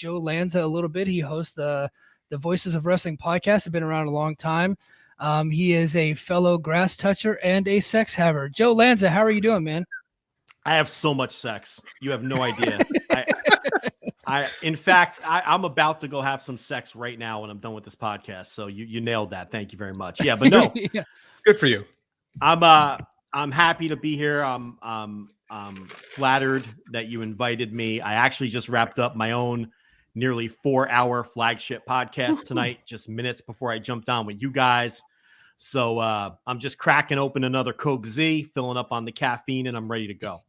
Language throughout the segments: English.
Joe Lanza a little bit. He hosts the Voices of Wrestling podcast. Have been around a long time. He is a fellow grass toucher and a sex haver. Joe Lanza, how are you doing, man? I have so much sex. You have no idea. In fact, I'm about to go have some sex right now when I'm done with this podcast. So you nailed that. Thank you very much. Yeah, but no, yeah. Good for you. I'm happy to be here. I'm flattered that you invited me. I actually just wrapped up my own nearly 4-hour flagship podcast tonight, just minutes before I jumped on with you guys. So I'm just cracking open another Coke Z, filling up on the caffeine, and I'm ready to go.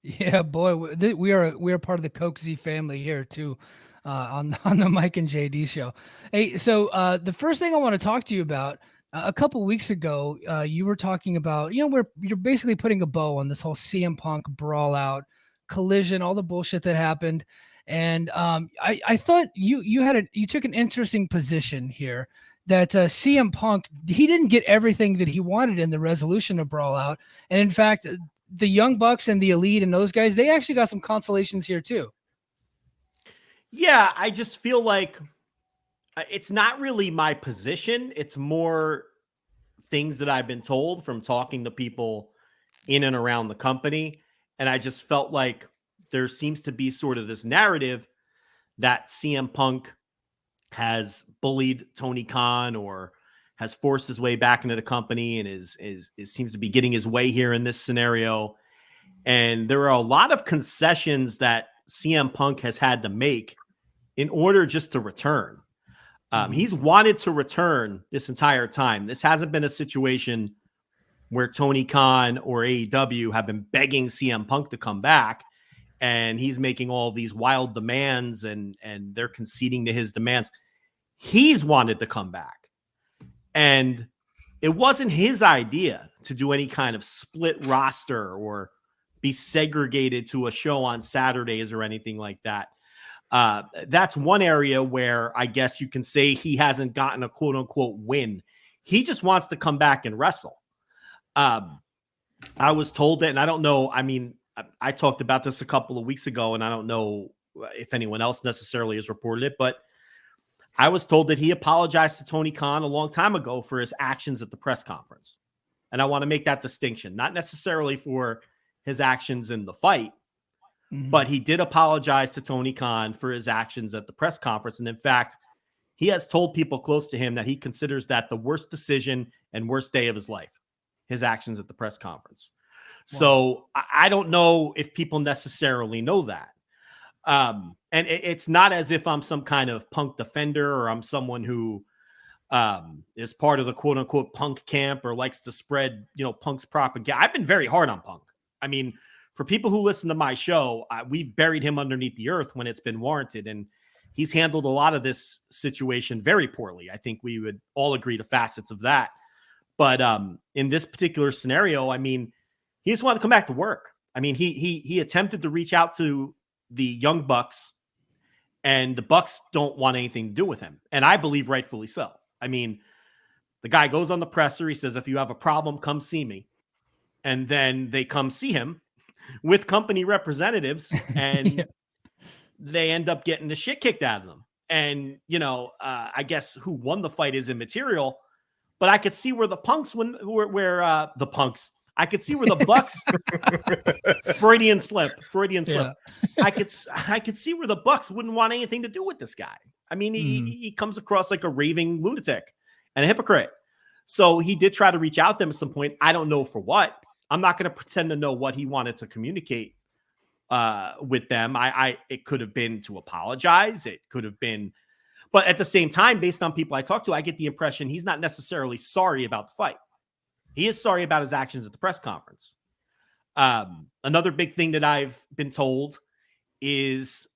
Yeah, boy, we are part of the Coke Z family here too, on the Mike and JD show. Hey, so the first thing I want to talk to you about, a couple weeks ago, you were talking about, where you're basically putting a bow on this whole CM Punk brawl out, collision, all the bullshit that happened, and I thought you took an interesting position here. That CM Punk, he didn't get everything that he wanted in the resolution of brawl out, and in fact, the Young Bucks and the Elite and those guys, they actually got some consolations here too. Yeah, I just feel like it's not really my position. It's more things that I've been told from talking to people in and around the company. And I just felt like there seems to be sort of this narrative that CM Punk has bullied Tony Khan or has forced his way back into the company and is seems to be getting his way here in this scenario. And there are a lot of concessions that CM Punk has had to make in order just to return. He's wanted to return this entire time. This hasn't been a situation where Tony Khan or AEW have been begging CM Punk to come back, and he's making all these wild demands and they're conceding to his demands. He's wanted to come back. And it wasn't his idea to do any kind of split roster or be segregated to a show on Saturdays or anything like that. That's one area where I guess you can say he hasn't gotten a quote unquote win. He just wants to come back and wrestle. I was told that, and I don't know. I mean, I talked about this a couple of weeks ago, and I don't know if anyone else necessarily has reported it, but I was told that he apologized to Tony Khan a long time ago for his actions at the press conference. And I want to make that distinction, not necessarily for his actions in the fight, but he did apologize to Tony Khan for his actions at the press conference. And in fact, he has told people close to him that he considers that the worst decision and worst day of his life, his actions at the press conference. Wow. So I don't know if people necessarily know that. And it's not as if I'm some kind of Punk defender or I'm someone who is part of the quote unquote Punk camp or likes to spread, Punk's propaganda. I've been very hard on Punk. I mean, for people who listen to my show, we've buried him underneath the earth when it's been warranted. And he's handled a lot of this situation very poorly. I think we would all agree to facets of that. But in this particular scenario, I mean, he just wanted to come back to work. I mean, he attempted to reach out to the Young Bucks, and the Bucks don't want anything to do with him. And I believe rightfully so. I mean, the guy goes on the presser. He says, if you have a problem, come see me. And then they come see him with company representatives, and they end up getting the shit kicked out of them. And, I guess who won the fight is immaterial, but I could see where the Punks the Punks. I could see where the Bucks Freudian slip. Yeah. I could see where the Bucks wouldn't want anything to do with this guy. I mean, he comes across like a raving lunatic and a hypocrite. So he did try to reach out to them at some point. I don't know for what. I'm not going to pretend to know what he wanted to communicate with them. It could have been to apologize. It could have been, but at the same time, based on people I talk to, I get the impression he's not necessarily sorry about the fight. He is sorry about his actions at the press conference. Another big thing that I've been told is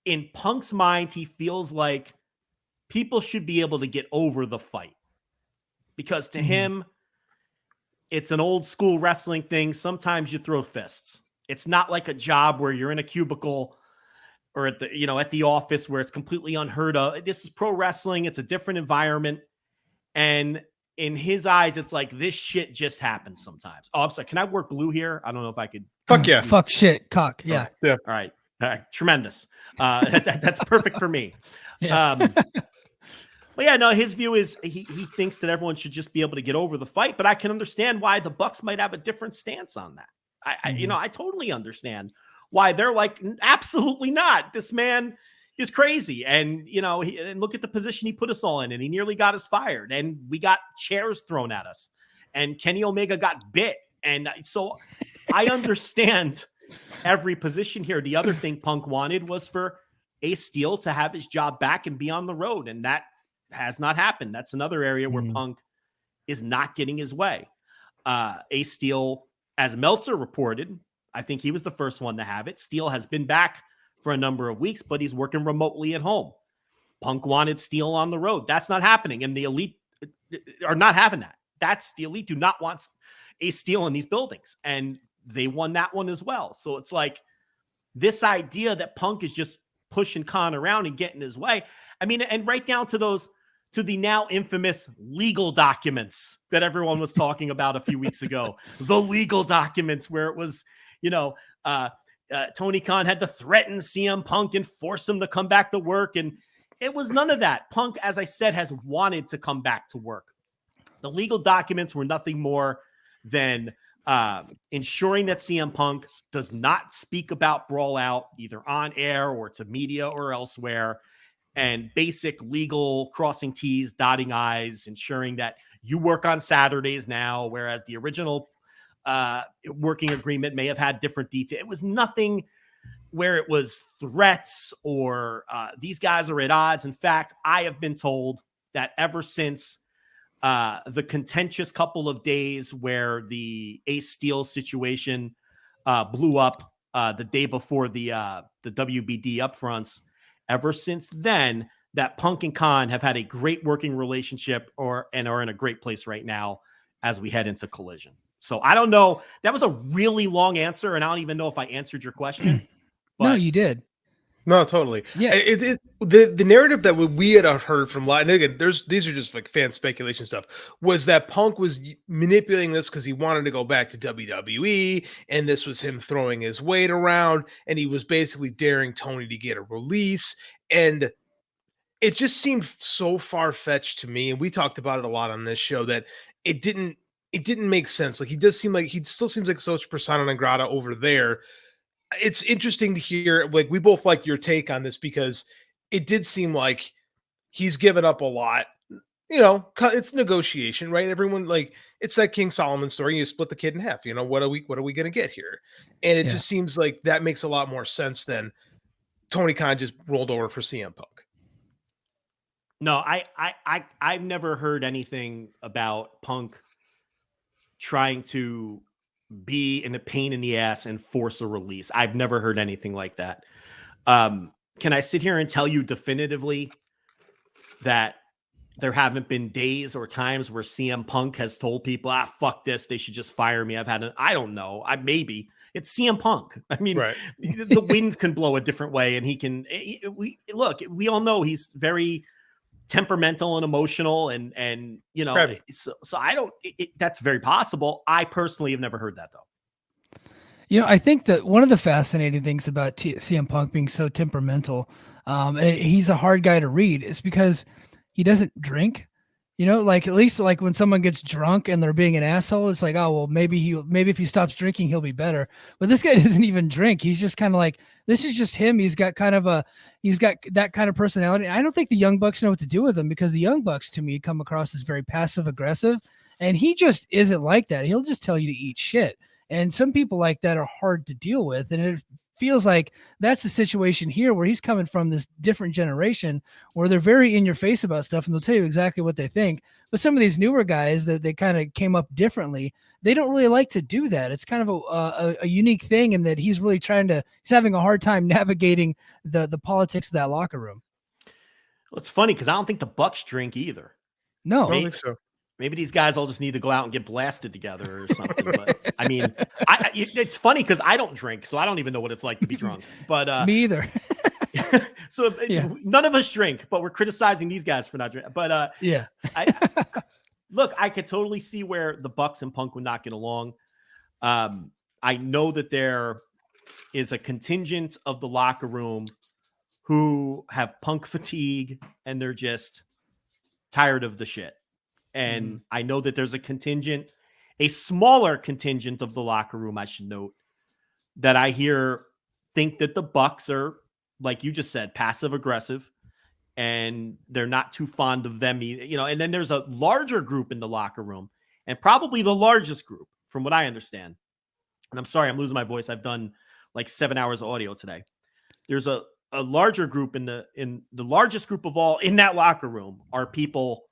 in Punk's mind, he feels like people should be able to get over the fight because to him, it's an old school wrestling thing. Sometimes you throw fists. It's not like a job where you're in a cubicle or at the office where it's completely unheard of. This is pro wrestling. It's a different environment. And in his eyes, it's like this shit just happens sometimes. Oh, I'm sorry. Can I work blue here? I don't know if I could. Fuck yeah. Fuck shit. Cock. Yeah. Yeah. All right. Tremendous. That's perfect for me. Yeah. But yeah, no, his view is he thinks that everyone should just be able to get over the fight, but I can understand why the Bucks might have a different stance on that. I totally understand why they're like, absolutely not. This man is crazy. And, and look at the position he put us all in, and he nearly got us fired, and we got chairs thrown at us, and Kenny Omega got bit. And so I understand every position here. The other thing Punk wanted was for Ace Steel to have his job back and be on the road, and that has not happened. That's another area where Punk is not getting his way. Ace Steel, as Meltzer reported, I think he was the first one to have it. Steel has been back for a number of weeks, but he's working remotely at home. Punk wanted Steel on the road. That's not happening. And the Elite are not having that. The Elite do not want Ace Steel in these buildings. And they won that one as well. So it's like this idea that Punk is just pushing Khan around and getting his way. I mean, and right down to the now infamous legal documents that everyone was talking about a few weeks ago. The legal documents where it was, Tony Khan had to threaten CM Punk and force him to come back to work. And it was none of that. Punk, as I said, has wanted to come back to work. The legal documents were nothing more than ensuring that CM Punk does not speak about Brawl Out either on air or to media or elsewhere, and basic legal crossing T's, dotting I's, ensuring that you work on Saturdays now, whereas the original working agreement may have had different details. It was nothing where it was threats or these guys are at odds. In fact, I have been told that ever since the contentious couple of days where the Ace Steel situation blew up the day before the WBD upfronts, ever since then, that Punk and Khan have had a great working relationship and are in a great place right now as we head into Collision. So I don't know. That was a really long answer, and I don't even know if I answered your question. No, you did. No, totally. Yeah. The narrative that we had heard from and again, these are just like fan speculation stuff, was that Punk was manipulating this because he wanted to go back to WWE, and this was him throwing his weight around, and he was basically daring Tony to get a release. And it just seemed so far-fetched to me, and we talked about it a lot on this show, that it didn't make sense. Like, he still seems like such persona non grata over there. It's interesting to hear, like, we both like your take on this, because it did seem like he's given up a lot. It's negotiation, right? Everyone, like, it's that King Solomon story. You split the kid in half. What are we going to get here? And it just seems like that makes a lot more sense than Tony Khan just rolled over for CM Punk. No, I've never heard anything about Punk trying to be in a pain in the ass and force a release. I've never heard anything like that. Can I sit here and tell you definitively that there haven't been days or times where CM Punk has told people, fuck this, they should just fire me? I don't know. Maybe it's CM Punk. I mean, right. The wind can blow a different way, and we all know he's very temperamental and emotional, and so I don't, that's very possible. I personally have never heard that, though. I think that one of the fascinating things about CM Punk being so temperamental, and he's a hard guy to read, is because he doesn't drink. Like, at least like when someone gets drunk and they're being an asshole, it's like, oh, well, maybe if he stops drinking, he'll be better. But this guy doesn't even drink. He's just kind of like, this is just him. He's got that kind of personality. I don't think the Young Bucks know what to do with him, because the Young Bucks, to me, come across as very passive aggressive, and he just isn't like that. He'll just tell you to eat shit. And some people like that are hard to deal with. And it feels like that's the situation here, where he's coming from this different generation where they're very in your face about stuff, and they'll tell you exactly what they think. But some of these newer guys that they kind of came up differently, they don't really like to do that. It's kind of a unique thing, in that he's really he's having a hard time navigating the politics of that locker room. Well, it's funny, because I don't think the Bucks drink either. No, I don't think so. Maybe these guys all just need to go out and get blasted together or something. But I mean, it's funny because I don't drink, so I don't even know what it's like to be drunk. But me either. So none of us drink, but we're criticizing these guys for not drinking. But look, I could totally see where the Bucks and Punk would not get along. I know that they're is a contingent of the locker room who have Punk fatigue and they're just tired of the shit. And I know that there's a smaller contingent of the locker room, I should note, that I hear think that the Bucks are, like you just said, passive aggressive, and they're not too fond of them, and then there's a larger group in the locker room, and probably the largest group from what I understand. And I'm sorry, I'm losing my voice. I've done like 7 hours of audio today. There's a larger group in the largest group of all in that locker room are people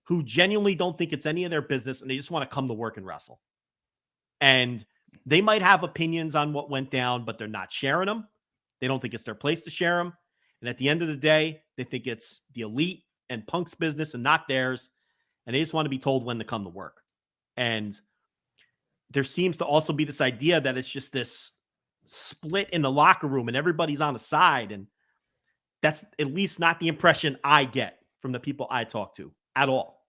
who genuinely don't think it's any of their business, and they just want to come to work and wrestle. And they might have opinions on what went down, but they're not sharing them. They don't think it's their place to share them. And at the end of the day, they think it's the Elite and Punk's business and not theirs. And they just want to be told when to come to work. And there seems to also be this idea that it's just this split in the locker room and everybody's on the side. And that's at least not the impression I get from the people I talk to at all.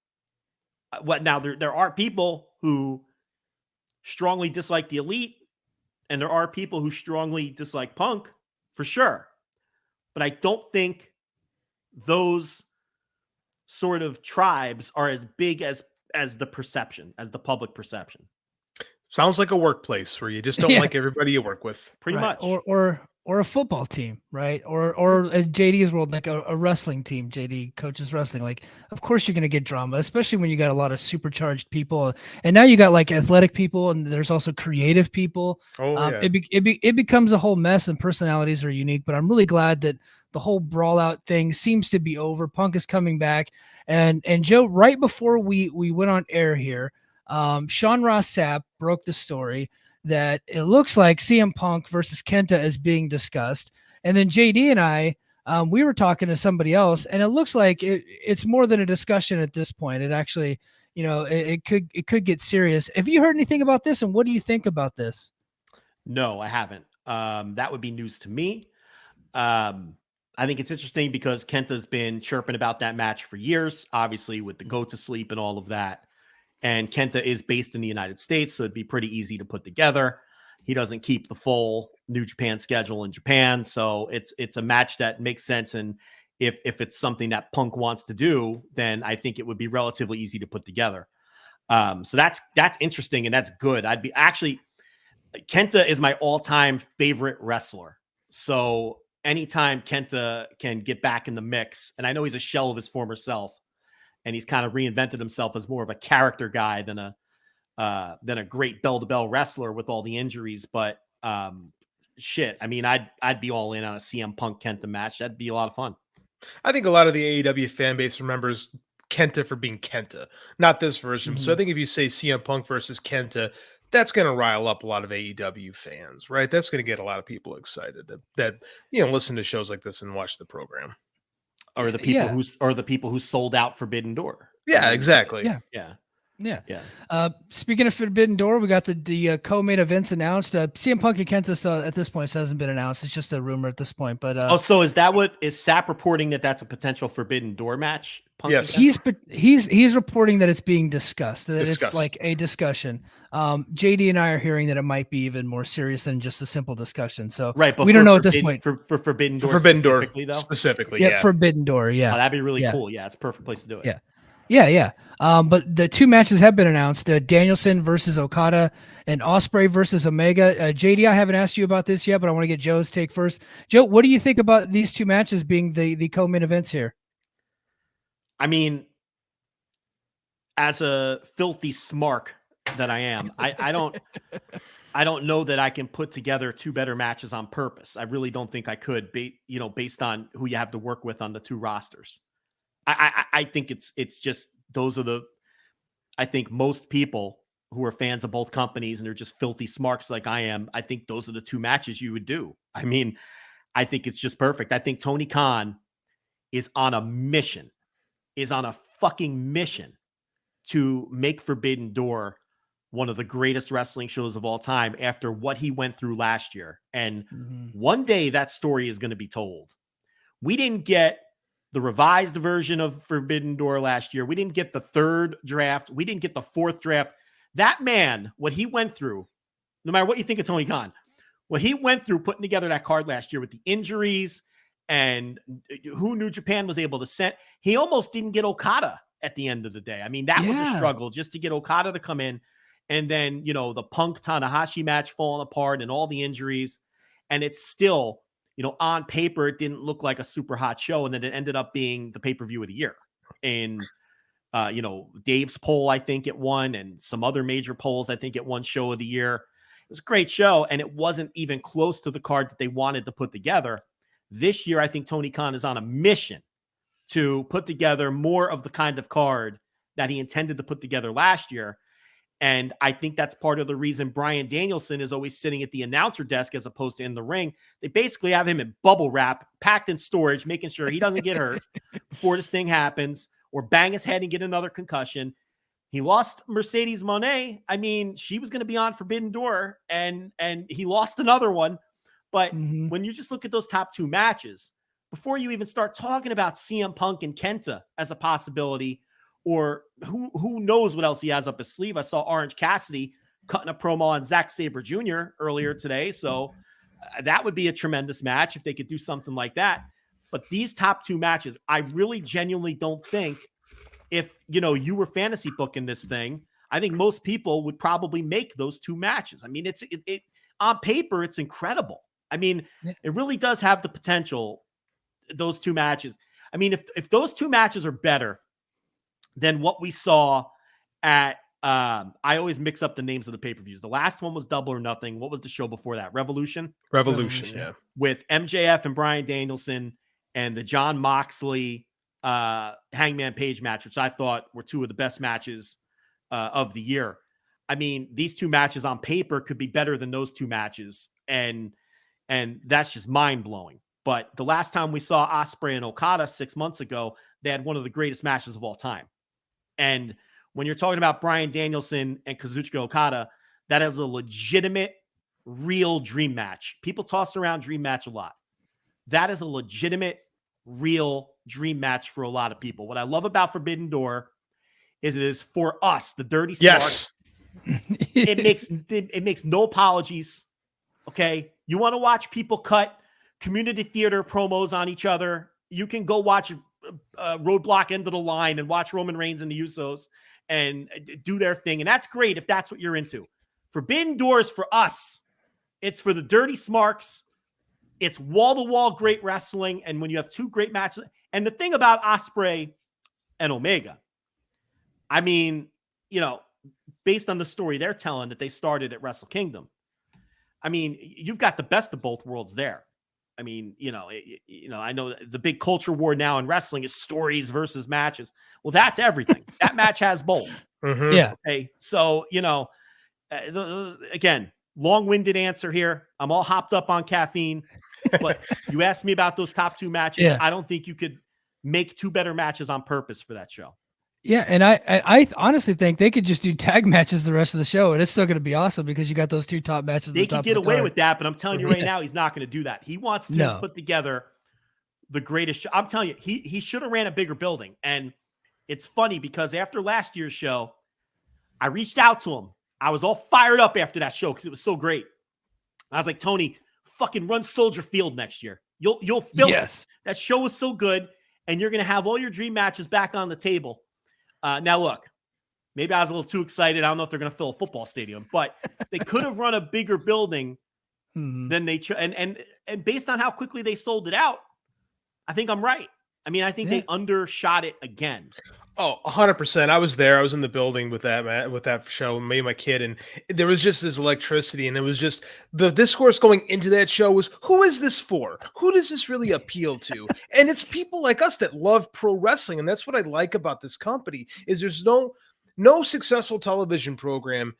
Now there are people who strongly dislike the Elite, and there are people who strongly dislike Punk for sure. But I don't think those sort of tribes are as big as the perception, as the public perception. Sounds like a workplace where you just don't like everybody you work with. Pretty much. Or a football team, right? Or in JD's world, like a wrestling team. JD coaches wrestling. Like, of course you're going to get drama, especially when you got a lot of supercharged people. And now you got like athletic people, and there's also creative people. It becomes a whole mess, and personalities are unique. But I'm really glad that the whole brawl out thing seems to be over. Punk is coming back. And Joe, right before we went on air here, Sean Ross Sapp broke the story that it looks like CM Punk versus Kenta is being discussed. And then JD and I, we were talking to somebody else, and it looks like it's more than a discussion at this point. It actually, it could get serious. Have you heard anything about this, and what do you think about this? No, I haven't. That would be news to me. I think it's interesting because Kenta's been chirping about that match for years, obviously with the go to sleep and all of that. And Kenta is based in the United States, so it'd be pretty easy to put together. He doesn't keep the full New Japan schedule in Japan, so it's a match that makes sense. And if it's something that Punk wants to do, then I think it would be relatively easy to put together. So that's interesting and that's good. Kenta is my all-time favorite wrestler. So anytime Kenta can get back in the mix, and I know he's a shell of his former self, and he's kind of reinvented himself as more of a character guy than a great bell-to-bell wrestler with all the injuries. But shit, I mean, I'd be all in on a CM Punk Kenta match. That'd be a lot of fun. I think a lot of the AEW fan base remembers Kenta for being Kenta, not this version. So I think if you say CM Punk versus Kenta, that's going to rile up a lot of AEW fans, right? That's going to get a lot of people excited that listen to shows like this and watch the program. Or the people who sold out Forbidden Door. Yeah, exactly. Yeah. Speaking of Forbidden Door, we got the co-main events announced. CM Punk and Kenta at this point hasn't been announced. It's just a rumor at this point. But so is Sapp reporting that that's a potential Forbidden Door match? Punk yes, he's reporting that it's being discussed. It's like a discussion. JD and I are hearing that it might be even more serious than just a simple discussion. So right, but we don't know at this point for Forbidden Door. Specifically, yeah. Forbidden Door, yeah. Oh, that'd be really cool. Yeah, it's a perfect place to do it. Yeah. But the two matches have been announced: Danielson versus Okada and Ospreay versus Omega. JD, I haven't asked you about this yet, but I want to get Joe's take first. Joe, what do you think about these two matches being the co-main events here? I mean, as a filthy smark that I am, I don't know that I can put together two better matches on purpose. I really don't think I could, based on who you have to work with on the two rosters. I think it's just I think most people who are fans of both companies and they're just filthy smarks like I am, I think those are the two matches you would do. I mean, I think it's just perfect. I think Tony Khan is on a fucking mission to make Forbidden Door one of the greatest wrestling shows of all time after what he went through last year. And one day that story is going to be told. We didn't get the revised version of Forbidden Door last year. We didn't get the third draft. We didn't get the fourth draft. That man, what he went through, no matter what you think of Tony Khan, what he went through putting together that card last year with the injuries and who New Japan was able to send. He almost didn't get Okada at the end of the day. I mean, that was a struggle just to get Okada to come in. And then, the Punk Tanahashi match falling apart and all the injuries. And it's still, on paper, it didn't look like a super hot show. And then it ended up being the pay-per-view of the year. And, Dave's poll, I think it won, and some other major polls, I think it won show of the year. It was a great show. And it wasn't even close to the card that they wanted to put together. This year, I think Tony Khan is on a mission to put together more of the kind of card that he intended to put together last year. And I think that's part of the reason Bryan Danielson is always sitting at the announcer desk as opposed to in the ring. They basically have him in bubble wrap, packed in storage, making sure he doesn't get hurt before this thing happens or bang his head and get another concussion. He lost Mercedes Moné. I mean, she was going to be on Forbidden Door, and he lost another one. But when you just look at those top two matches, before you even start talking about CM Punk and Kenta as a possibility, or who knows what else he has up his sleeve. I saw Orange Cassidy cutting a promo on Zack Sabre Jr. earlier today. So that would be a tremendous match if they could do something like that. But these top two matches, I really genuinely don't think if, you were fantasy booking this thing, I think most people would probably make those two matches. I mean, it on paper, it's incredible. I mean, it really does have the potential, those two matches. I mean, if those two matches are better than what we saw at, I always mix up the names of the pay-per-views. The last one was Double or Nothing. What was the show before that? Revolution, yeah. With MJF and Bryan Danielson and the John Moxley, Hangman Page match, which I thought were two of the best matches of the year. I mean, these two matches on paper could be better than those two matches. And that's just mind-blowing. But the last time we saw Ospreay and Okada 6 months ago, they had one of the greatest matches of all time. And when you're talking about Bryan Danielson and Kazuchika Okada, that is a legitimate, real dream match. People toss around dream match a lot. That is a legitimate, real dream match for a lot of people. What I love about Forbidden Door is it is for us, the dirty smart. It makes no apologies. Okay. You want to watch people cut community theater promos on each other. You can go watch Roadblock End of the Line and watch Roman Reigns and the Usos and do their thing. And that's great if that's what you're into. Forbidden Doors for us. It's for the dirty smarks. It's wall-to-wall great wrestling. And when you have two great matches, and the thing about Ospreay and Omega, I mean, based on the story they're telling that they started at Wrestle Kingdom, I mean, you've got the best of both worlds there. I mean, I know the big culture war now in wrestling is stories versus matches. Well, that's everything. That match has both. Yeah. Okay. So, again, long-winded answer here. I'm all hopped up on caffeine, but you asked me about those top two matches. Yeah. I don't think you could make two better matches on purpose for that show. Yeah, and I honestly think they could just do tag matches the rest of the show, and it's still going to be awesome because you got those two top matches. They could get away with that, but I'm telling you right now, he's not going to do that. He wants to put together the greatest show. I'm telling you, he should have ran a bigger building. And it's funny because after last year's show, I reached out to him. I was all fired up after that show because it was so great. I was like, Tony, fucking run Soldier Field next year. You'll fill it. That show was so good, and you're going to have all your dream matches back on the table. Now, look, maybe I was a little too excited. I don't know if they're going to fill a football stadium, but they could have run a bigger building than they and based on how quickly they sold it out, I think I'm right. I mean, I think they undershot it again. Oh, 100%. I was there. I was in the building with that show, me and my kid, and there was just this electricity, and it was just the discourse going into that show was, who is this for? Who does this really appeal to? And it's people like us that love pro wrestling, and that's what I like about this company is there's no successful television program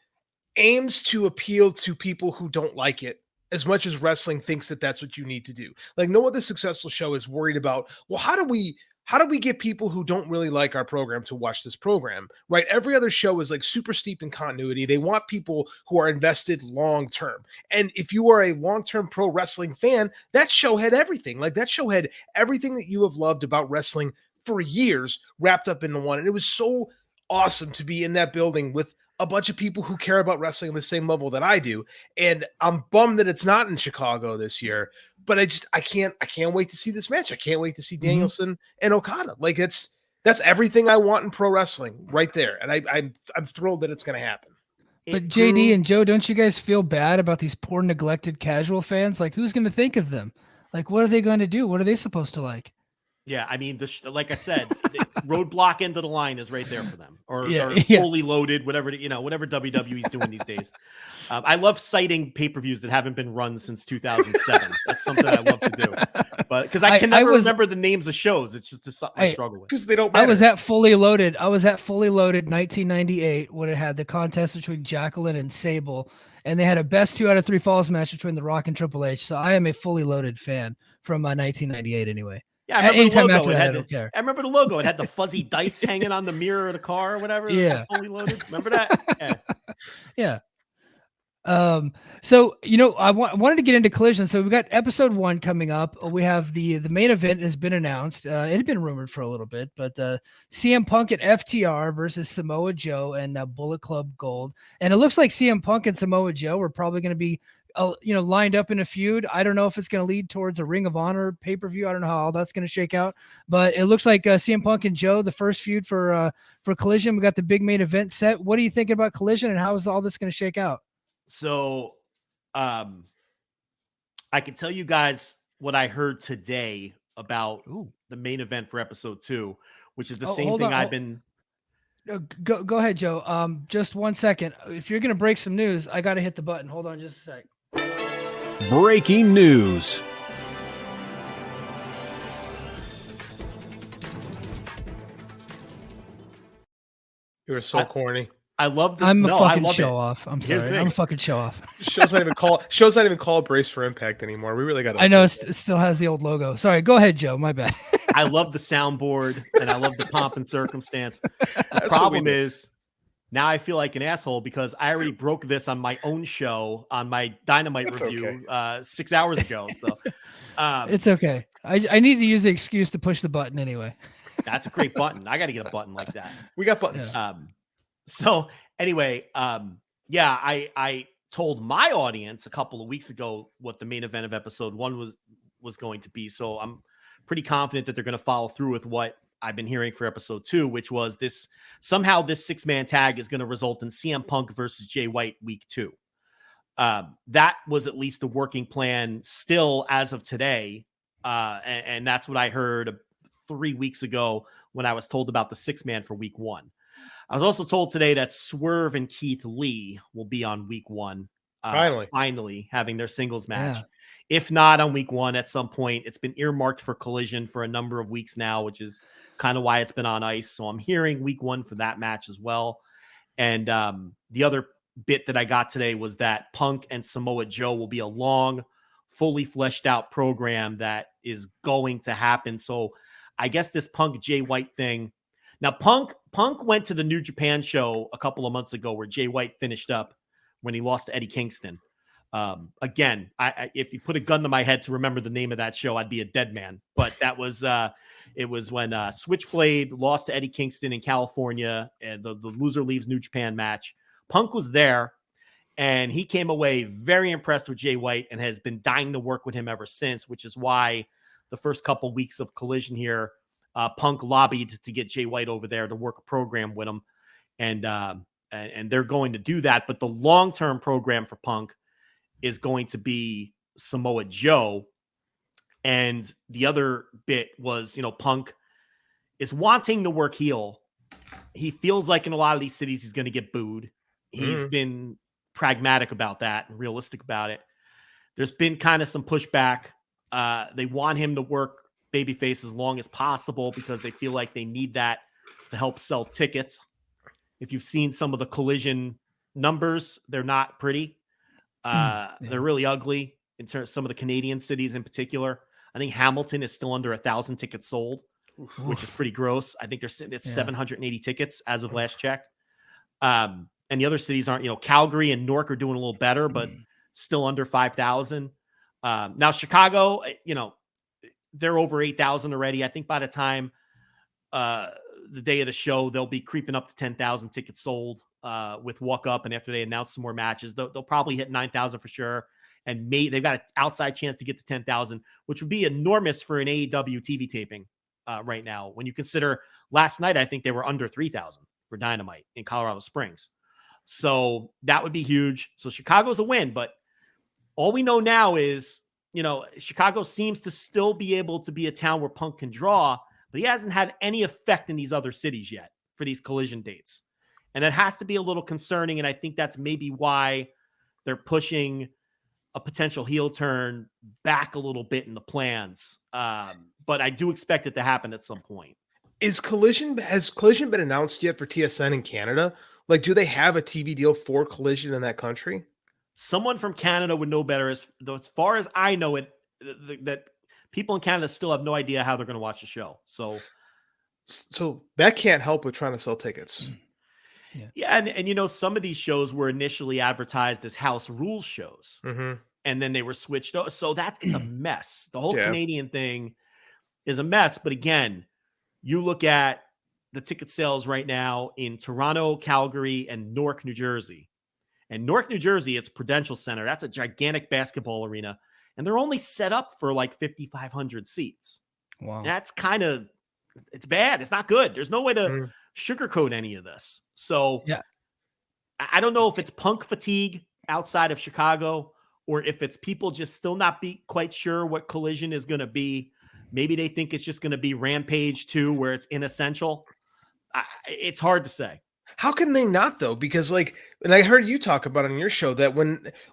aims to appeal to people who don't like it as much as wrestling thinks that that's what you need to do. Like no other successful show is worried about, well, how do we get people who don't really like our program to watch this program, right? Every other show is like super steep in continuity. They want people who are invested long-term. And if you are a long-term pro wrestling fan, that show had everything. Like that show had everything that you have loved about wrestling for years wrapped up into one. And it was so awesome to be in that building with a bunch of people who care about wrestling on the same level that I do. And I'm bummed that it's not in Chicago this year, but I can't wait to see this match. I can't wait to see Danielson and Okada. Like that's everything I want in pro wrestling right there. And I'm thrilled that it's going to happen. But JD and Joe, don't you guys feel bad about these poor neglected casual fans? Like, who's going to think of them? Like, what are they going to do? What are they supposed to like? Yeah, I mean, like I said, the roadblock end of the line is right there for them, or fully loaded, whatever whatever WWE's doing these days. I love citing pay-per-views that haven't been run since 2007. That's something I love to do, but because I can never remember the names of shows, it's just something I struggle with. Because they don't matter. I was at Fully Loaded 1998 when it had the contest between Jacqueline and Sable, and they had a best 2 out of 3 falls match between The Rock and Triple H. So I am a Fully Loaded fan from 1998 anyway. Yeah, I remember the logo. I don't care. I remember the logo. It had the fuzzy dice hanging on the mirror of the car or whatever. Yeah. Fully Loaded. Remember that? Yeah. So, I wanted to get into Collision. So we've got episode 1 coming up. We have the main event has been announced. It had been rumored for a little bit, but CM Punk and FTR versus Samoa Joe and Bullet Club Gold. And it looks like CM Punk and Samoa Joe are probably going to be lined up in a feud. I don't know if it's going to lead towards a Ring of Honor pay-per-view. I don't know how all that's going to shake out, but it looks like CM Punk and Joe, the first feud for Collision. We got the big main event set. What are you thinking about Collision, and how is all this going to shake out? So, I can tell you guys what I heard today about the main event for episode 2, which is the same thing I've been. Go ahead, Joe. Just 1 second. If you're going to break some news, I got to hit the button. Hold on just a sec. Breaking news. You were so corny. I love the. I'm a fucking show off. I'm Here's sorry. I'm a fucking show off. Show's not even called Brace for Impact anymore. We really got to. I know it still has the old logo. Sorry. Go ahead, Joe. My bad. I love the soundboard and I love the pomp and circumstance. The problem is now I feel like an asshole because I already broke this on my own show on my Dynamite review 6 hours ago. So it's okay. I need to use the excuse to push the button anyway. That's a great button. I got to get a button like that. We got buttons. Yeah. So anyway, I told my audience a couple of weeks ago what the main event of episode 1 was going to be. So I'm pretty confident that they're going to follow through with what I've been hearing for episode 2, which was this 6-man tag is going to result in CM Punk versus Jay White week 2. That was at least the working plan still as of today. And that's what I heard 3 weeks ago when I was told about the 6-man for week 1. I was also told today that Swerve and Keith Lee will be on week 1. Finally having their singles match. Yeah. If not on week 1 at some point. It's been earmarked for Collision for a number of weeks now, which is kind of why it's been on ice. So I'm hearing week 1 for that match as well. And the other bit that I got today was that Punk and Samoa Joe will be a long, fully fleshed out program that is going to happen. So I guess this Punk Jay White thing. Now, Punk went to the New Japan show a couple of months ago where Jay White finished up when he lost to Eddie Kingston. Again, if you put a gun to my head to remember the name of that show, I'd be a dead man. But that was it was when Switchblade lost to Eddie Kingston in California, and the loser leaves New Japan match. Punk was there, and he came away very impressed with Jay White and has been dying to work with him ever since, which is why the first couple weeks of Collision here, Punk lobbied to get Jay White over there to work a program with him. And they're going to do that. But the long-term program for Punk is going to be Samoa Joe. And the other bit was, Punk is wanting to work heel. He feels like in a lot of these cities, he's going to get booed. He's been pragmatic about that and realistic about it. There's been kind of some pushback. They want him to work babyface as long as possible because they feel like they need that to help sell tickets. If you've seen some of the Collision numbers, they're not pretty. They're really ugly in terms of some of the Canadian cities in particular. I think Hamilton is still under 1,000 tickets sold, which is pretty gross. I think they're sitting at 780 tickets as of last check. And the other cities aren't, Calgary and Newark are doing a little better, but still under 5,000. Now Chicago, they're over 8,000 already. I think by the time the day of the show, they'll be creeping up to 10,000 tickets sold. with Walk Up, and after they announce some more matches, they'll probably hit 9,000 for sure. And they've got an outside chance to get to 10,000, which would be enormous for an AEW TV taping right now. When you consider last night, I think they were under 3,000 for Dynamite in Colorado Springs. So that would be huge. So Chicago's a win, but all we know now is, Chicago seems to still be able to be a town where Punk can draw, but he hasn't had any effect in these other cities yet for these collision dates. And that has to be a little concerning. And I think that's maybe why they're pushing a potential heel turn back a little bit in the plans. But I do expect it to happen at some point. Has Collision been announced yet for TSN in Canada? Like, do they have a TV deal for Collision in that country? Someone from Canada would know better. As far as I know it, that people in Canada still have no idea how they're going to watch the show. So that can't help with trying to sell tickets. Yeah. And some of these shows were initially advertised as house rules shows, and then they were switched. So it's a mess. The whole Canadian thing is a mess. But again, you look at the ticket sales right now in Toronto, Calgary, and Newark, New Jersey. And Newark, New Jersey, it's Prudential Center. That's a gigantic basketball arena. And they're only set up for like 5,500 seats. Wow. That's it's bad. It's not good. There's no way to sugarcoat any of this. So I don't know if it's Punk fatigue outside of Chicago, or if it's people just still not be quite sure what Collision is going to be. Maybe they think it's just going to be Rampage 2, where it's inessential. It's hard to say. How can they not, though? Because, and I heard you talk about on your show that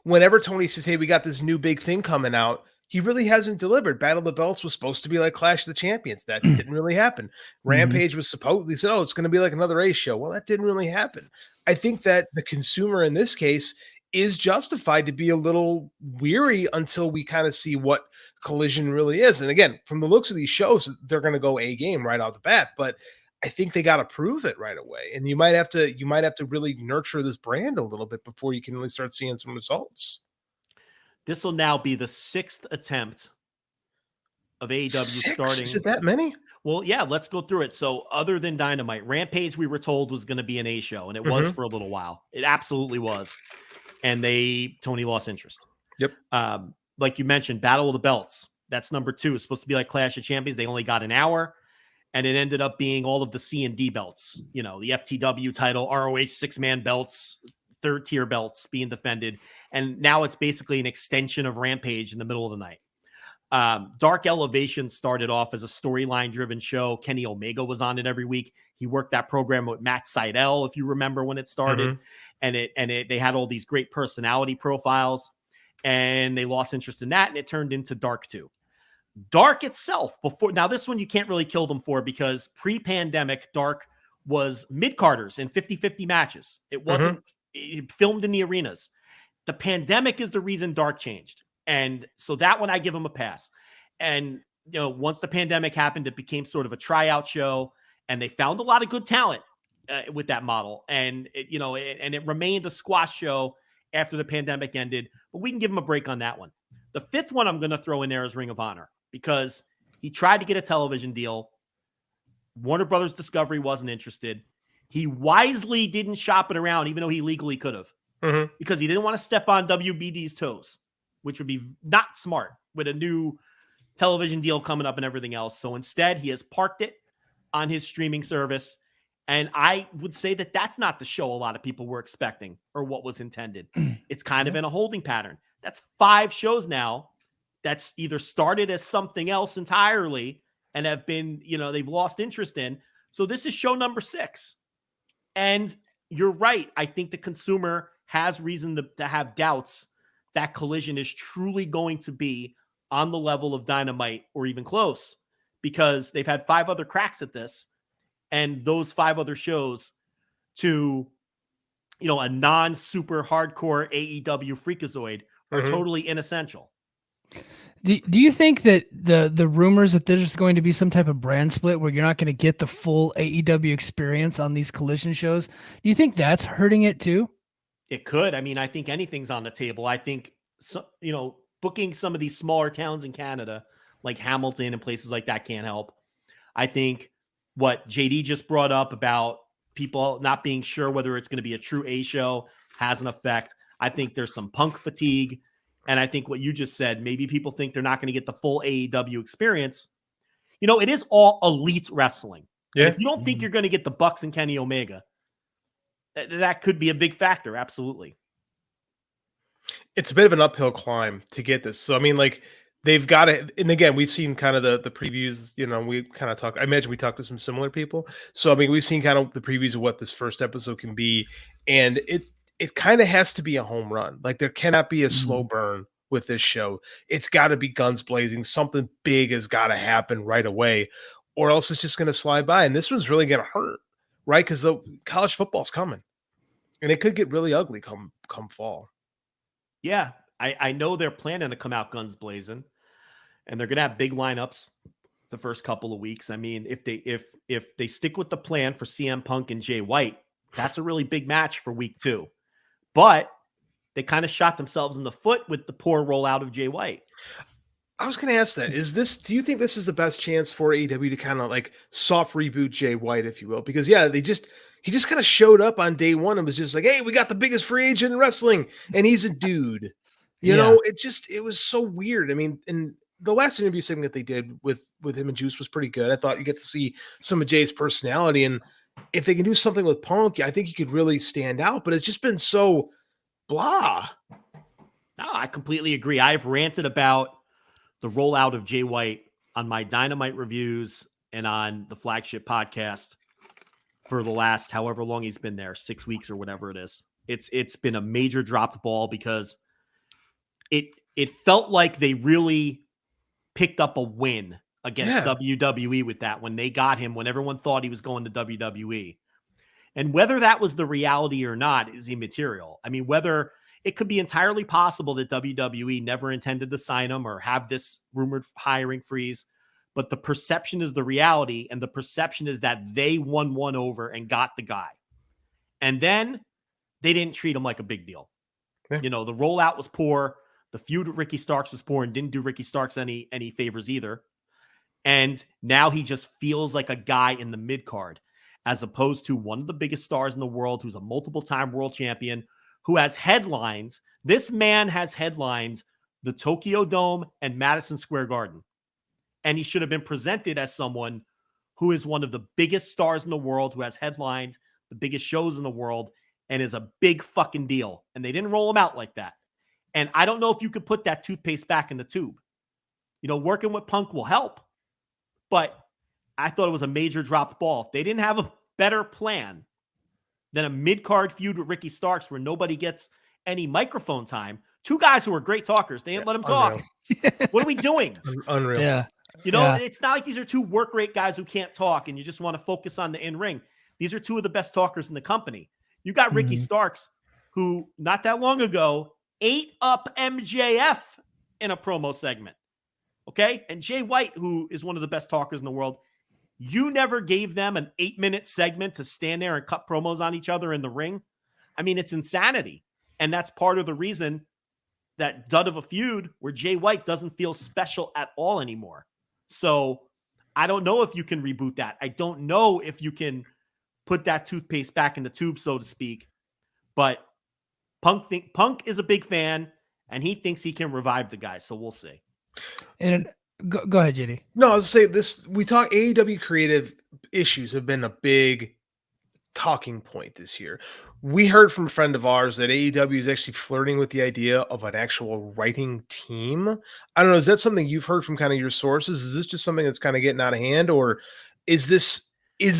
whenever Tony says, hey, we got this new big thing coming out, he really hasn't delivered. Battle of the Belts was supposed to be like Clash of the Champions. That didn't really happen. Rampage was supposedly said, oh, it's going to be like another Ace show. Well, that didn't really happen. I think that the consumer in this case is justified to be a little weary until we kind of see what Collision really is. And again, from the looks of these shows, they're going to go A game right out the bat, but I think they got to prove it right away. And you might have to really nurture this brand a little bit before you can really start seeing some results. This will now be the 6th attempt of AEW starting. Is it that many? Well, yeah, let's go through it. So other than Dynamite, Rampage, we were told was going to be an A show, and it was for a little while. It absolutely was. And Tony lost interest. Yep. Like you mentioned, Battle of the Belts. That's number 2. It's supposed to be like Clash of Champions. They only got an hour, and it ended up being all of the C&D belts, the FTW title, ROH 6-man belts, 3rd-tier belts being defended. And now it's basically an extension of Rampage in the middle of the night. Dark Elevation started off as a storyline-driven show. Kenny Omega was on it every week. He worked that program with Matt Sydal, if you remember when it started. And they had all these great personality profiles, and they lost interest in that, and it turned into Dark 2. Dark itself, now this one you can't really kill them for, because pre-pandemic, Dark was mid-carders in 50-50 matches. It wasn't filmed in the arenas. The pandemic is the reason Dark changed. And so that one, I give them a pass. And, once the pandemic happened, it became sort of a tryout show, and they found a lot of good talent with that model. And, it remained a squash show after the pandemic ended, but we can give them a break on that one. The 5th one I'm going to throw in there is Ring of Honor, because he tried to get a television deal. Warner Brothers Discovery wasn't interested. He wisely didn't shop it around, even though he legally could have. Because he didn't want to step on WBD's toes, which would be not smart with a new television deal coming up and everything else. So instead, he has parked it on his streaming service. And I would say that that's not the show a lot of people were expecting or what was intended. It's kind of in a holding pattern. That's 5 shows now that's either started as something else entirely and have been, they've lost interest in. So this is show number 6. And you're right. I think the consumer has reason to have doubts that Collision is truly going to be on the level of Dynamite or even close, because they've had 5 other cracks at this, and those 5 other shows to, a non-super hardcore AEW freakazoid are totally inessential. Do you think that the rumors that there's going to be some type of brand split where you're not going to get the full AEW experience on these Collision shows, do you think that's hurting it too? It could. I mean, I think anything's on the table. I think, booking some of these smaller towns in Canada, like Hamilton and places like that, can't help. I think what JD just brought up about, people not being sure whether it's going to be a true A show has an effect. I think there's some Punk fatigue. And I think what you just said, maybe people think they're not going to get the full AEW experience. You know, it is all elite wrestling. Yeah. And if you don't think you're going to get the Bucks and Kenny Omega, that could be a big factor. Absolutely. It's a bit of an uphill climb to get this. So, I mean, like, they've got it. And again, we've seen kind of the previews, you know, we kind of talk. I imagine we talked to some similar people. So, I mean, we've seen kind of the previews of what this first episode can be. And it kind of has to be a home run. Like, there cannot be a slow burn with this show. It's got to be guns blazing. Something big has got to happen right away, or else it's just going to slide by. And this one's really going to hurt, right? Because the college football's coming, and it could get really ugly come fall. Yeah, I know they're planning to come out guns blazing, and they're going to have big lineups the first couple of weeks. I mean, if they stick with the plan for CM Punk and Jay White, that's a really big match for week 2. But they kind of shot themselves in the foot with the poor rollout of Jay White. I was going to ask that. Do you think this is the best chance for AEW to kind of like soft reboot Jay White, if you will? Because he just kind of showed up on day one and was just like, hey, we got the biggest free agent in wrestling, and he's a dude. You know, it was so weird. I mean, and the last interview segment that they did with him and Juice was pretty good. I thought you get to see some of Jay's personality, and if they can do something with Punk, I think he could really stand out, but it's just been so blah. No, I completely agree. I've ranted about the rollout of Jay White on my Dynamite reviews and on the flagship podcast for the last however long he's been there, 6 weeks or whatever it is. It's been a major dropped ball because it felt like they really picked up a win against WWE with that when they got him, when everyone thought he was going to WWE. And whether that was the reality or not is immaterial. I mean, whether it could be entirely possible that WWE never intended to sign him or have this rumored hiring freeze, but the perception is the reality, and the perception is that they won one over and got the guy. And then they didn't treat him like a big deal. Yeah. You know, the rollout was poor. The feud with Ricky Starks was poor and didn't do Ricky Starks any favors either. And now he just feels like a guy in the mid-card, as opposed to one of the biggest stars in the world who's a multiple-time world champion, who has headlines. This man has headlined the Tokyo Dome and Madison Square Garden. And he should have been presented as someone who is one of the biggest stars in the world, who has headlined the biggest shows in the world, and is a big fucking deal. And they didn't roll him out like that. And I don't know if you could put that toothpaste back in the tube. You know, working with Punk will help, but I thought it was a major dropped ball. If they didn't have a better plan than a mid-card feud with Ricky Starks where nobody gets any microphone time, two guys who are great talkers, they didn't let them talk. What are we doing? Unreal. Yeah. You know, it's not like these are two work rate guys who can't talk and you just want to focus on the in-ring. These are two of the best talkers in the company. You got Ricky Starks, who not that long ago ate up MJF in a promo segment. Okay? And Jay White, who is one of the best talkers in the world, you never gave them an 8-minute segment to stand there and cut promos on each other in the ring. I mean, it's insanity. And that's part of the reason that dud of a feud where Jay White doesn't feel special at all anymore. So I don't know if you can reboot that. I don't know if you can put that toothpaste back in the tube, so to speak. But Punk is a big fan, and he thinks he can revive the guy. So we'll see. And go ahead, JD. No, I was saying this. We talk AEW creative issues have been a big talking point this year. We heard from a friend of ours that AEW is actually flirting with the idea of an actual writing team. I don't know. Is that something you've heard from kind of your sources? Is this just something that's kind of getting out of hand, or is this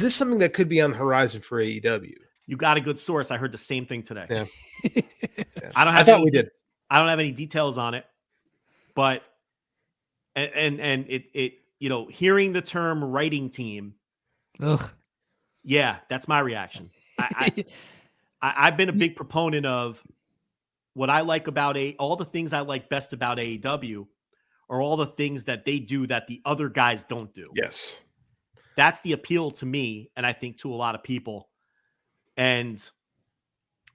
something that could be on the horizon for AEW? You got a good source. I heard the same thing today. Yeah. I thought we did. I don't have any details on it, but and it you know, hearing the term writing team, yeah, that's my reaction. I've been a big proponent of what I like about all the things I like best about AEW are all the things that they do that the other guys don't do. Yes. That's the appeal to me, and I think to a lot of people. And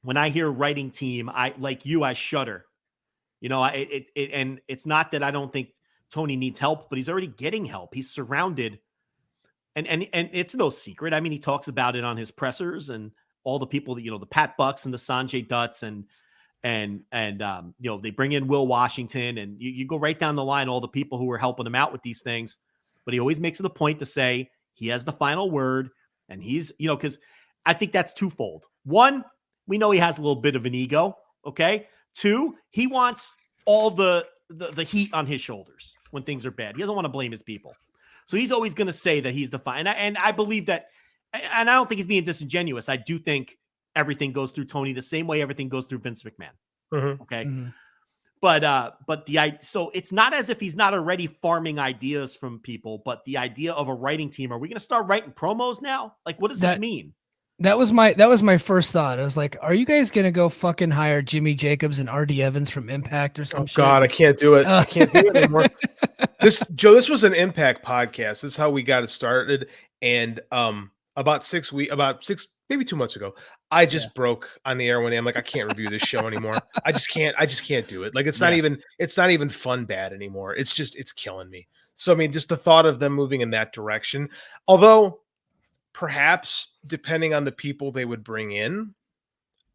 when I hear writing team, I shudder. You know, and it's not that I don't think Tony needs help, but he's already getting help. He's surrounded and it's no secret. I mean, he talks about it on his pressers and all the people that, you know, the Pat Bucks and the Sanjay Dutts and you know, they bring in Will Washington, and you go right down the line, all the people who are helping him out with these things. But he always makes it a point to say he has the final word, and he's, you know, because I think that's twofold. One, we know he has a little bit of an ego. Okay. Two, he wants all the heat on his shoulders when things are bad. He doesn't want to blame his people. So he's always going to say that he's the final. And I believe that, and I don't think he's being disingenuous. I do think everything goes through Tony the same way everything goes through Vince McMahon. Mm-hmm. Okay. Mm-hmm. But so it's not as if he's not already farming ideas from people, but the idea of a writing team, are we going to start writing promos now? Like, what does this mean? That was my first thought. I was like, are you guys going to go fucking hire Jimmy Jacobs and RD Evans from Impact or something? Oh God, I can't do it. I can't do it anymore. This was an Impact podcast. This is how we got it started. And about 6 maybe 2 months ago, I just broke on the air one day. I'm like, I can't review this show anymore. I just can't do it. Like, it's not even fun bad anymore. It's killing me. So I mean, just the thought of them moving in that direction, although perhaps depending on the people they would bring in,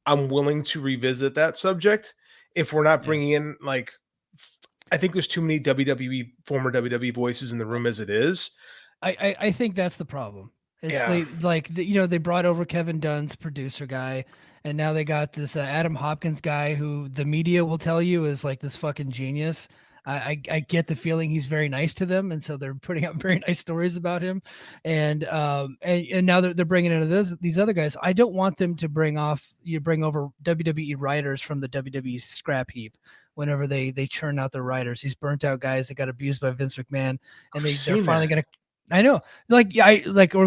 I'm willing to revisit that subject. If we're not bringing in, like, I think there's too many former WWE voices in the room as it is. I think that's the problem. It's they brought over Kevin Dunn's producer guy, and now they got this Adam Hopkins guy who the media will tell you is like this fucking genius. I get the feeling he's very nice to them, and so they're putting out very nice stories about him. And now they're bringing in these other guys. I don't want them to bring over WWE writers from the WWE scrap heap. Whenever they churn out their writers, these burnt out guys that got abused by Vince McMahon, and they're finally gonna. I know, or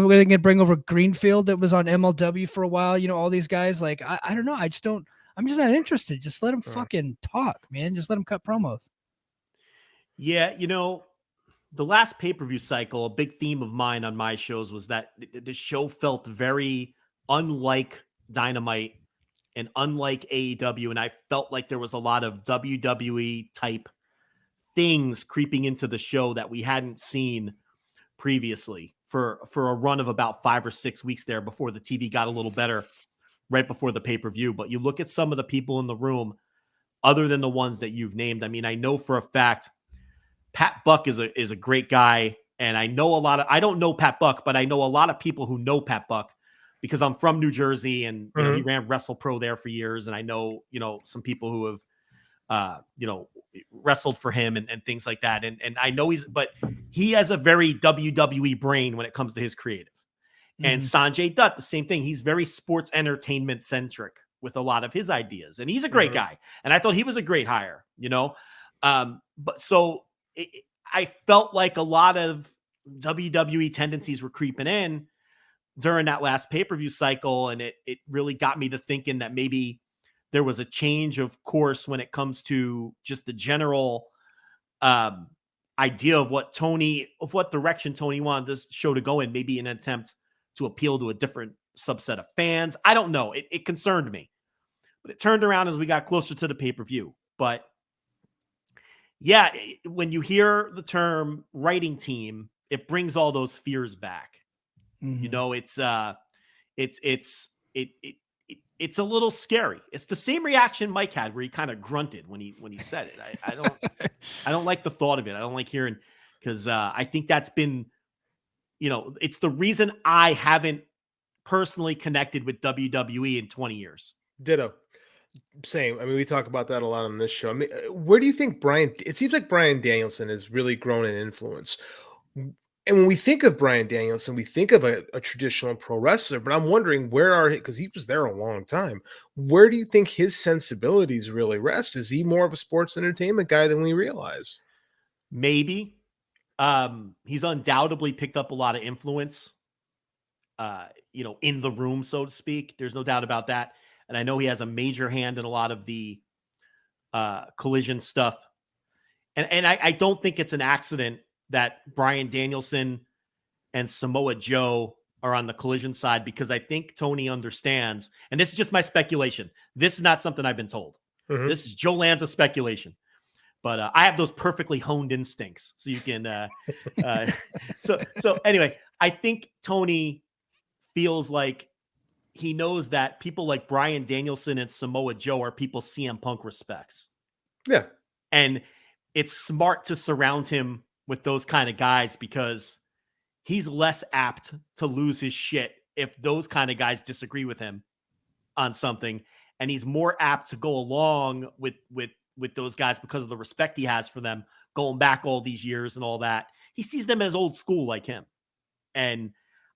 we're going to bring over Greenfield that was on MLW for a while. You know, all these guys. Like, I don't know. I'm just not interested. Just let them fucking talk, man. Just let them cut promos. Yeah, you know, the last pay-per-view cycle, a big theme of mine on my shows was that the show felt very unlike Dynamite and unlike AEW, and I felt like there was a lot of WWE type things creeping into the show that we hadn't seen previously for a run of about 5 or 6 weeks there before the TV got a little better right before the pay-per-view. But you look at some of the people in the room, other than the ones that you've named. I mean, I know for a fact Pat Buck is a great guy. And I know I don't know Pat Buck, but I know a lot of people who know Pat Buck because I'm from New Jersey, and you know, he ran WrestlePro there for years. And I know, you know, some people who have, you know, wrestled for him and things like that. And I know but he has a very WWE brain when it comes to his creative. Mm-hmm. And Sanjay Dutt, the same thing. He's very sports entertainment centric with a lot of his ideas, and he's a great guy. And I thought he was a great hire, you know? But so I felt like a lot of WWE tendencies were creeping in during that last pay-per-view cycle. And it really got me to thinking that maybe there was a change of course when it comes to just the general idea of what direction Tony wanted this show to go in, maybe an attempt to appeal to a different subset of fans. I don't know. It concerned me, but it turned around as we got closer to the pay-per-view. But yeah, when you hear the term writing team, it brings all those fears back. Mm-hmm. You know, it's a little scary. It's the same reaction Mike had where he kind of grunted when he said it. I don't like the thought of it. I don't like hearing, because I think that's been, you know, it's the reason I haven't personally connected with WWE in 20 years. Ditto. Same. I mean, we talk about that a lot on this show. I mean, where do you think it seems like Bryan Danielson has really grown in influence. And when we think of Bryan Danielson, we think of a traditional pro wrestler, but I'm wondering because he was there a long time. Where do you think his sensibilities really rest? Is he more of a sports entertainment guy than we realize? Maybe. He's undoubtedly picked up a lot of influence, you know, in the room, so to speak. There's no doubt about that. And I know he has a major hand in a lot of the Collision stuff. And I don't think it's an accident that Bryan Danielson and Samoa Joe are on the Collision side, because I think Tony understands, and this is just my speculation. This is not something I've been told. Mm-hmm. This is Joe Lanza speculation. But I have those perfectly honed instincts. So you can, so anyway, I think Tony feels like he knows that people like Bryan Danielson and Samoa Joe are people CM Punk respects. Yeah. And it's smart to surround him with those kind of guys because he's less apt to lose his shit if those kind of guys disagree with him on something. And he's more apt to go along with those guys because of the respect he has for them going back all these years and all that. He sees them as old school like him. And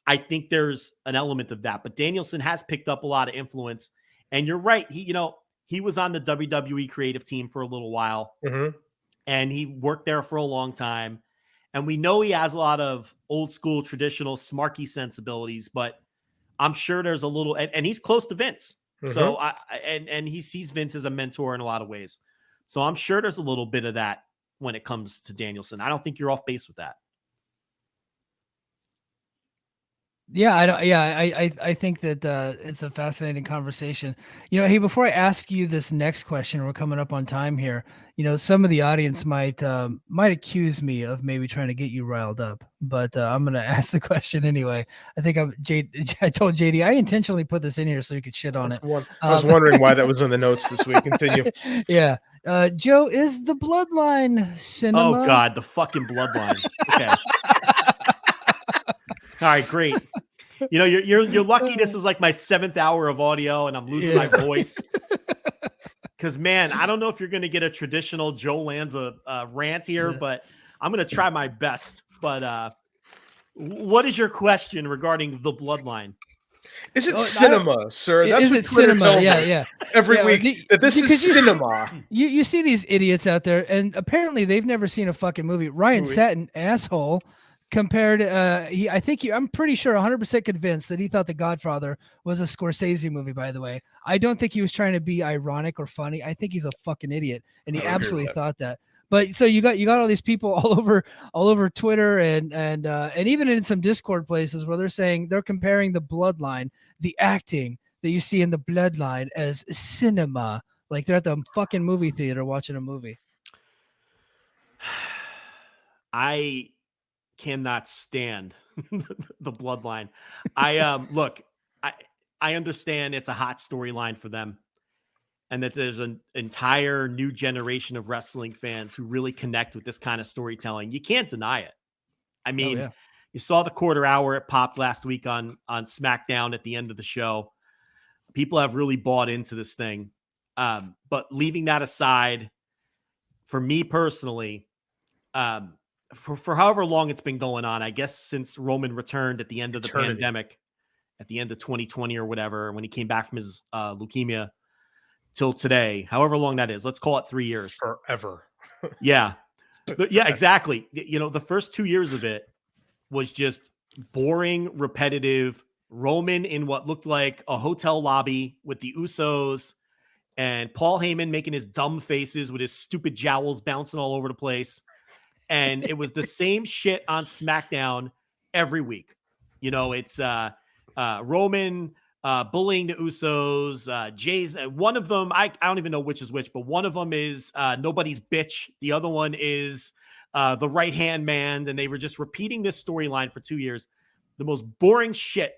I think there's an element of that. But Danielson has picked up a lot of influence. And you're right. He was on the WWE creative team for a little while. Mm-hmm. And he worked there for a long time. And we know he has a lot of old school, traditional, smarky sensibilities, but I'm sure there's a little, and he's close to Vince. Mm-hmm. So and he sees Vince as a mentor in a lot of ways. So I'm sure there's a little bit of that when it comes to Danielson. I don't think you're off base with that. Yeah, I think that it's a fascinating conversation. Hey, before I ask you this next question, we're coming up on time here. Some of the audience might accuse me of maybe trying to get you riled up, but I'm gonna ask the question anyway. I think I told JD I intentionally put this in here so you could shit on it. I was wondering why that was in the notes this week. Continue. Yeah, Joe, is the Bloodline cinema? Oh God, the fucking Bloodline. Okay. All right, great. You're lucky this is like my 7th hour of audio and I'm losing my voice. Because, man, I don't know if you're going to get a traditional Joe Lanza rant here, but I'm going to try my best. But what is your question regarding the Bloodline? Is it cinema, sir? That's is what it Twitter cinema? tells Yeah. every week that this is cinema. You see these idiots out there, and apparently they've never seen a fucking movie. Ryan Satin, asshole. Compared, I'm pretty sure 100% convinced that he thought The Godfather was a Scorsese movie, by the way. I don't think he was trying to be ironic or funny. I think he's a fucking idiot. And he absolutely thought that. But so you got all these people all over Twitter and even in some Discord places where they're saying they're comparing the Bloodline, the acting that you see in the Bloodline as cinema. Like they're at the fucking movie theater watching a movie. I cannot stand the Bloodline. I understand it's a hot storyline for them and that there's an entire new generation of wrestling fans who really connect with this kind of storytelling. You can't deny it. I mean, You saw the quarter hour it popped last week on SmackDown at the end of the show. People have really bought into this thing. But leaving that aside, for me personally, for however long it's been going on, I guess since Roman returned at the end of the pandemic, at the end of 2020 or whatever, when he came back from his leukemia till today, however long that is, let's call it 3 years. Forever. Yeah. Yeah, exactly. The first 2 years of it was just boring, repetitive. Roman in what looked like a hotel lobby with the Usos and Paul Heyman making his dumb faces with his stupid jowls bouncing all over the place. And it was the same shit on SmackDown every week. It's Roman bullying the Usos. Jay's one of them. I don't even know which is which, but one of them is nobody's bitch. The other one is the right hand man. And they were just repeating this storyline for 2 years. The most boring shit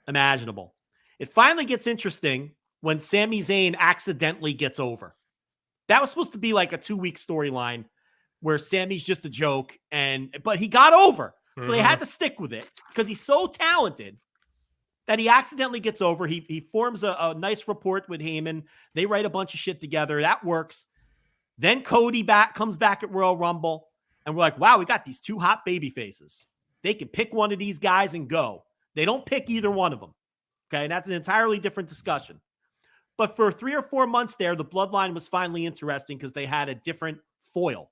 imaginable. It finally gets interesting when Sami Zayn accidentally gets over. That was supposed to be like a 2-week storyline where Sammy's just a joke, but he got over. So they had to stick with it because he's so talented that he accidentally gets over. He forms a nice rapport with Heyman. They write a bunch of shit together. That works. Then Cody comes back at Royal Rumble, and we're like, wow, we got these 2 hot baby faces. They can pick one of these guys and go. They don't pick either one of them. Okay, and that's an entirely different discussion. But for 3 or 4 months there, the Bloodline was finally interesting because they had a different foil.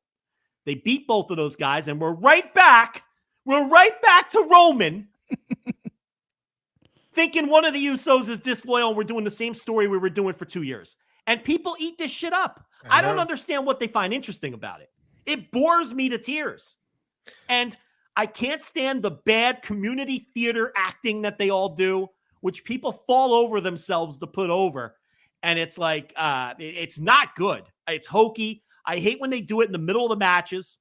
They beat both of those guys, and we're right back. We're right back to Roman thinking one of the Usos is disloyal, and we're doing the same story we were doing for 2 years. And people eat this shit up. I don't understand what they find interesting about it. It bores me to tears. And I can't stand the bad community theater acting that they all do, which people fall over themselves to put over. And it's like, it's not good. It's hokey. I hate when they do it in the middle of the matches.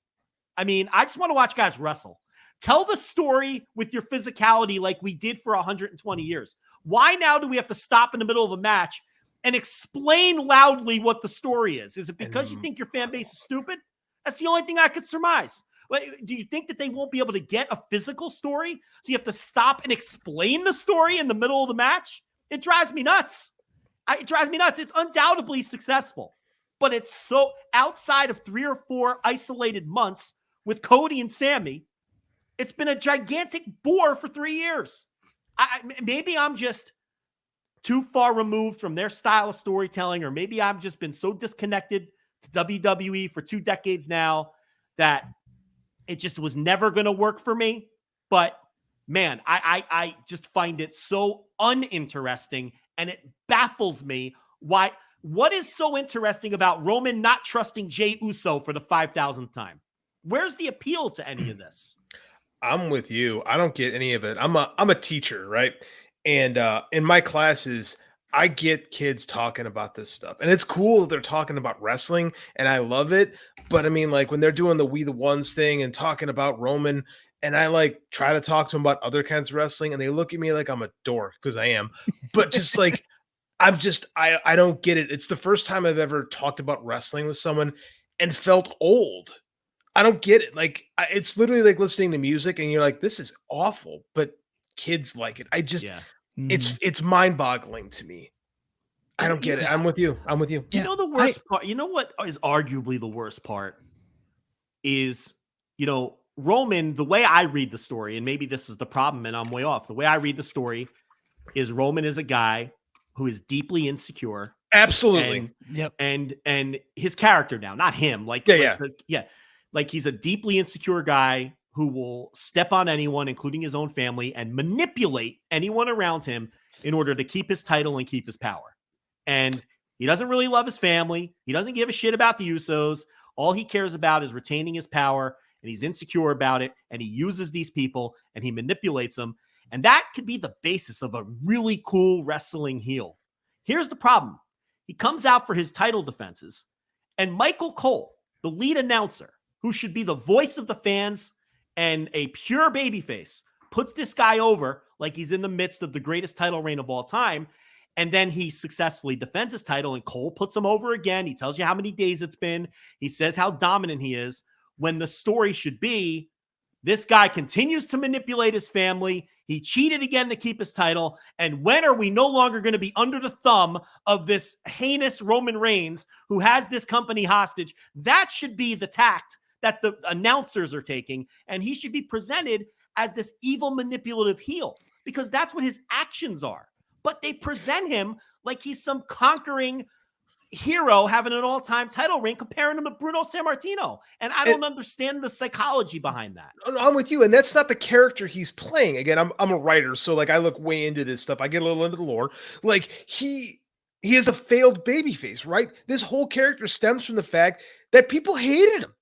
I mean, I just want to watch guys wrestle. Tell the story with your physicality like we did for 120 years. Why now do we have to stop in the middle of a match and explain loudly what the story is? Is it because you think your fan base is stupid? That's the only thing I could surmise. Do you think that they won't be able to get a physical story? So you have to stop and explain the story in the middle of the match? It drives me nuts. It drives me nuts. It's undoubtedly successful, but it's so outside of 3 or 4 isolated months with Cody and Sammy. It's been a gigantic bore for 3 years. Maybe I'm just too far removed from their style of storytelling, or maybe I've just been so disconnected to WWE for 2 decades now that it just was never going to work for me. But man, I just find it so uninteresting, and it baffles me why. What is so interesting about Roman not trusting Jey Uso for the 5,000th time? Where's the appeal to any of this? I'm with you. I don't get any of it. I'm a teacher, right? And in my classes, I get kids talking about this stuff. And it's cool that they're talking about wrestling, and I love it. But I mean, like when they're doing the We the Ones thing and talking about Roman, and I like try to talk to them about other kinds of wrestling, and they look at me like I'm a dork, because I am. But just like I don't get it. It's the first time I've ever talked about wrestling with someone and felt old. I don't get it. Like it's literally like listening to music and you're like, this is awful, but kids like it. It's mind-boggling to me. I don't get it. I'm with you. You know, the worst part, you know what is arguably the worst part is, Roman, the way I read the story, and maybe this is the problem and I'm way off. The way I read the story is Roman is a guy who is deeply insecure. Absolutely. And his character now, not him. Like he's a deeply insecure guy who will step on anyone, including his own family, and manipulate anyone around him in order to keep his title and keep his power. And he doesn't really love his family. He doesn't give a shit about the Usos. All he cares about is retaining his power, and he's insecure about it. And he uses these people and he manipulates them. And that could be the basis of a really cool wrestling heel. Here's the problem. He comes out for his title defenses, and Michael Cole, the lead announcer, who should be the voice of the fans and a pure babyface, puts this guy over like he's in the midst of the greatest title reign of all time. And then he successfully defends his title, and Cole puts him over again. He tells you how many days it's been. He says how dominant he is, when the story should be, this guy continues to manipulate his family. He cheated again to keep his title. And when are we no longer going to be under the thumb of this heinous Roman Reigns who has this company hostage? That should be the tact that the announcers are taking. And he should be presented as this evil, manipulative heel, because that's what his actions are. But they present him like he's some conquering hero having an all-time title reign, comparing him to Bruno Sammartino. And I don't understand the psychology behind that. I'm with you. And that's not the character he's playing. Again, I'm a writer, so like I look way into this stuff. I get a little into the lore. Like he is a failed babyface, right? This whole character stems from the fact that people hated him.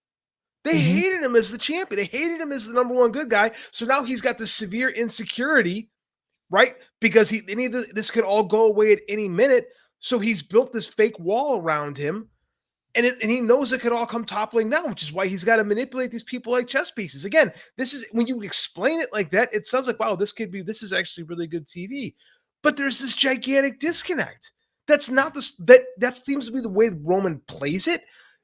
They hated him as the champion. They hated him as the number one good guy. So now he's got this severe insecurity, right? Because this could all go away at any minute. So he's built this fake wall around him, and he knows it could all come toppling down, which is why he's got to manipulate these people like chess pieces. Again, this is when you explain it like that, it sounds like, wow, this is actually really good TV. But there's this gigantic disconnect. That's not that seems to be the way Roman plays it,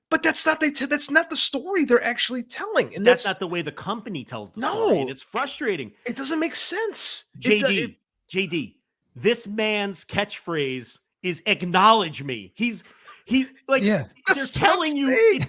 but that's not the story they're actually telling. And that's not the way the company tells the story. And it's frustrating. It doesn't make sense. JD, this man's catchphrase is acknowledge me. He's like, they're telling you,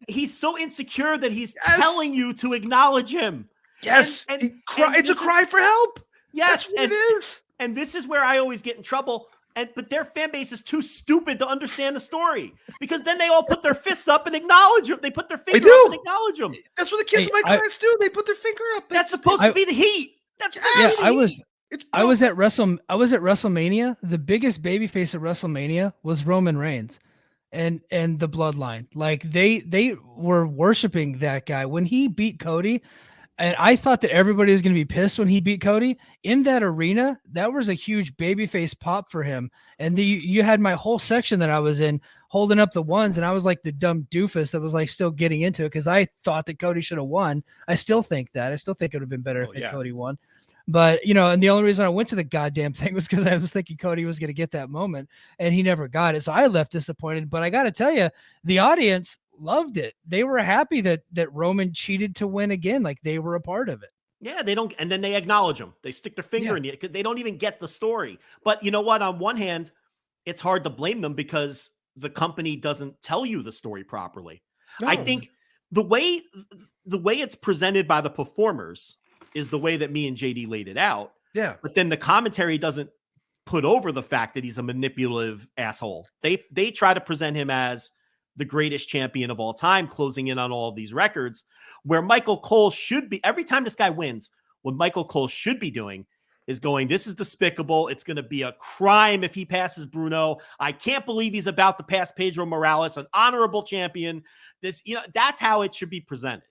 he's so insecure that he's telling you to acknowledge him. Yes. It's a cry for help. Yes. That's what it is. And this is where I always get in trouble. But their fan base is too stupid to understand the story, because then they all put their fists up and acknowledge him. They put their finger up and acknowledge him. That's what the kids in my class do. They put their finger up. That's supposed to be the heat. I was at WrestleMania. The biggest babyface at WrestleMania was Roman Reigns and the Bloodline. Like they were worshiping that guy. When he beat Cody, And I thought that everybody was going to be pissed when he beat Cody in that arena. That was a huge babyface pop for him. And you had my whole section that I was in holding up the ones. And I was like the dumb doofus that was like still getting into it because I thought that Cody should have won. I still think that. I still think it would have been better if Cody won. But, you know, and the only reason I went to the goddamn thing was because I was thinking Cody was going to get that moment and he never got it. So I left disappointed. But I got to tell you, the audience loved it. They were happy that Roman cheated to win again. Like they were a part of it. Yeah, they don't, and then they acknowledge him. They stick their finger in it because they don't even get the story. But you know what? On one hand, it's hard to blame them because the company doesn't tell you the story properly. No. I think the way it's presented by the performers is the way that me and JD laid it out. Yeah. But then the commentary doesn't put over the fact that he's a manipulative asshole. They try to present him as the greatest champion of all time, closing in on all of these records, where Michael Cole should be, every time this guy wins, what Michael Cole should be doing is going, this is despicable. It's going to be a crime if he passes Bruno. I can't believe he's about to pass Pedro Morales, an honorable champion. This, you know, that's how it should be presented.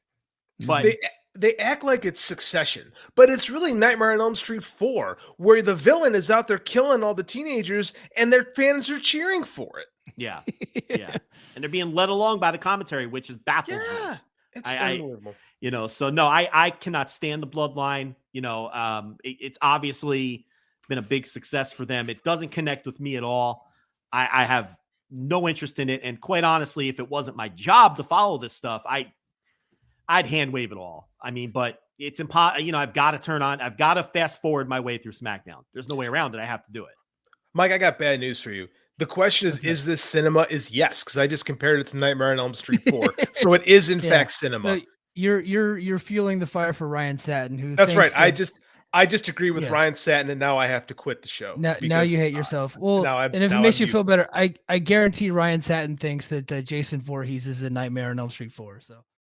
But they act like it's Succession, but it's really Nightmare on Elm Street 4, where the villain is out there killing all the teenagers and their fans are cheering for it. Yeah. Yeah. And they're being led along by the commentary, which is baffles me. It's unbelievable. You know, so no, I cannot stand the Bloodline. You know, it's obviously been a big success for them. It doesn't connect with me at all. I have no interest in it. And quite honestly, if it wasn't my job to follow this stuff, I'd hand wave it all. I mean, but it's impossible. You know, I've got to fast forward my way through SmackDown. There's no way around it. I have to do it. Mike, I got bad news for you. The question is this cinema? Is yes, because I just compared it to Nightmare on Elm Street 4. So it is in fact cinema. So you're fueling the fire for Ryan Satin, who that's right. I just agree with Ryan Satin, and now I have to quit the show. Now you hate yourself. Well, and if it makes you feel better, I guarantee Ryan Satin thinks that Jason Voorhees is in Nightmare on Elm Street 4. So